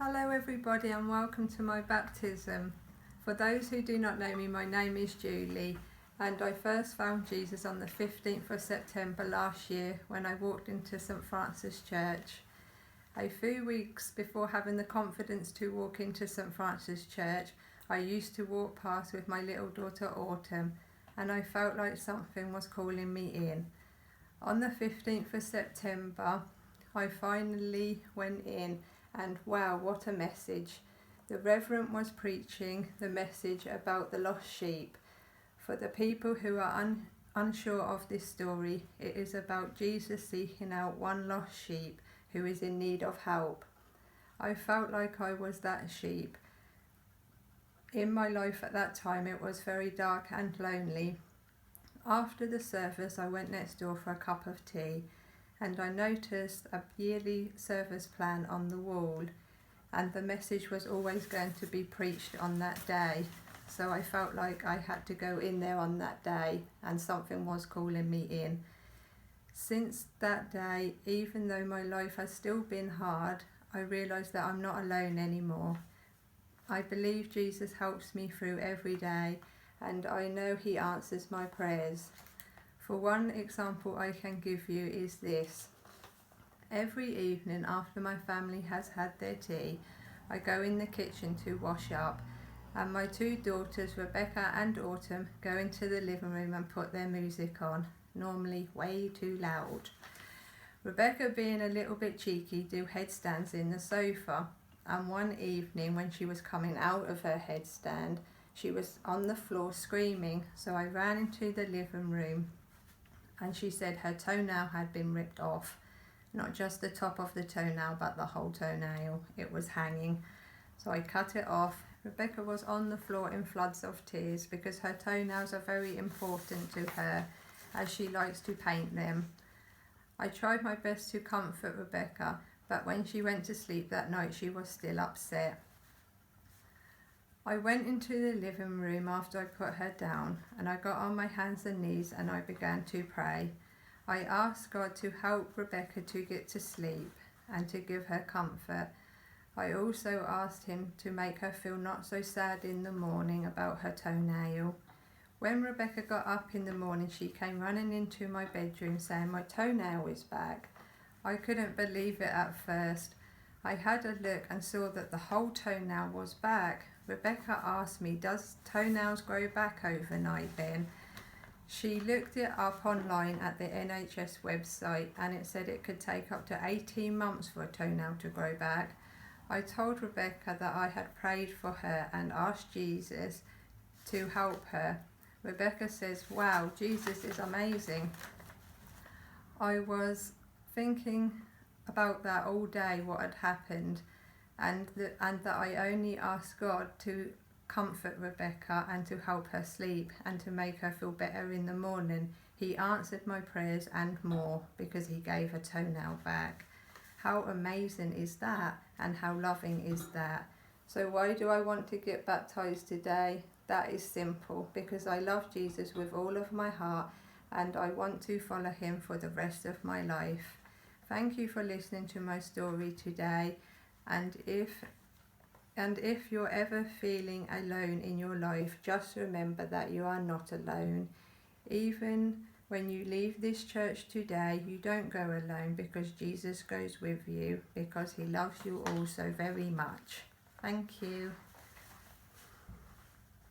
Hello everybody and welcome to my baptism. For those who do not know me, my name is Julie and I first found Jesus on the 15th of September last year when I walked into St Francis Church. A few weeks before having the confidence to walk into St Francis Church, I used to walk past with my little daughter Autumn and I felt like something was calling me in. On the 15th of September, I finally went in. And wow, what a message. The Reverend was preaching the message about the lost sheep. For the people who are unsure of this story, it is about Jesus seeking out one lost sheep who is in need of help. I felt like I was that sheep. In my life at that time, it was very dark and lonely. After the service, I went next door for a cup of tea. And I noticed a yearly service plan on the wall, and the message was always going to be preached on that day. So I felt like I had to go in there on that day, and something was calling me in. Since that day, even though my life has still been hard, I realised that I'm not alone anymore. I believe Jesus helps me through every day, and I know he answers my prayers. For one example I can give you is this. Every evening after my family has had their tea, I go in the kitchen to wash up, and my two daughters, Rebecca and Autumn, go into the living room and put their music on, normally way too loud. Rebecca, being a little bit cheeky, do headstands in the sofa, and one evening when she was coming out of her headstand, she was on the floor screaming, so I ran into the living room. And she said her toenail had been ripped off. Not just the top of the toenail, but the whole toenail. It was hanging. So I cut it off. Rebecca was on the floor in floods of tears because her toenails are very important to her as she likes to paint them. I tried my best to comfort Rebecca, but when she went to sleep that night, she was still upset. I went into the living room after I put her down, and I got on my hands and knees and I began to pray. I asked God to help Rebecca to get to sleep and to give her comfort. I also asked him to make her feel not so sad in the morning about her toenail. When Rebecca got up in the morning, she came running into my bedroom saying my toenail is back. I couldn't believe it at first. I had a look and saw that the whole toenail was back. Rebecca asked me, does toenails grow back overnight then? She looked it up online at the NHS website and it said it could take up to 18 months for a toenail to grow back. I told Rebecca that I had prayed for her and asked Jesus to help her. Rebecca says, wow, Jesus is amazing. I was thinking about that all day, what had happened, and that I only asked God to comfort Rebecca and to help her sleep and to make her feel better in the morning. He answered my prayers and more because he gave her toenail back. How amazing is that, and how loving is that? So why do I want to get baptized today? That is simple, because I love Jesus with all of my heart and I want to follow him for the rest of my life. Thank you for listening to my story today. And if you're ever feeling alone in your life, just remember that you are not alone. Even when you leave this church today, you don't go alone because Jesus goes with you, because he loves you all so very much. Thank you.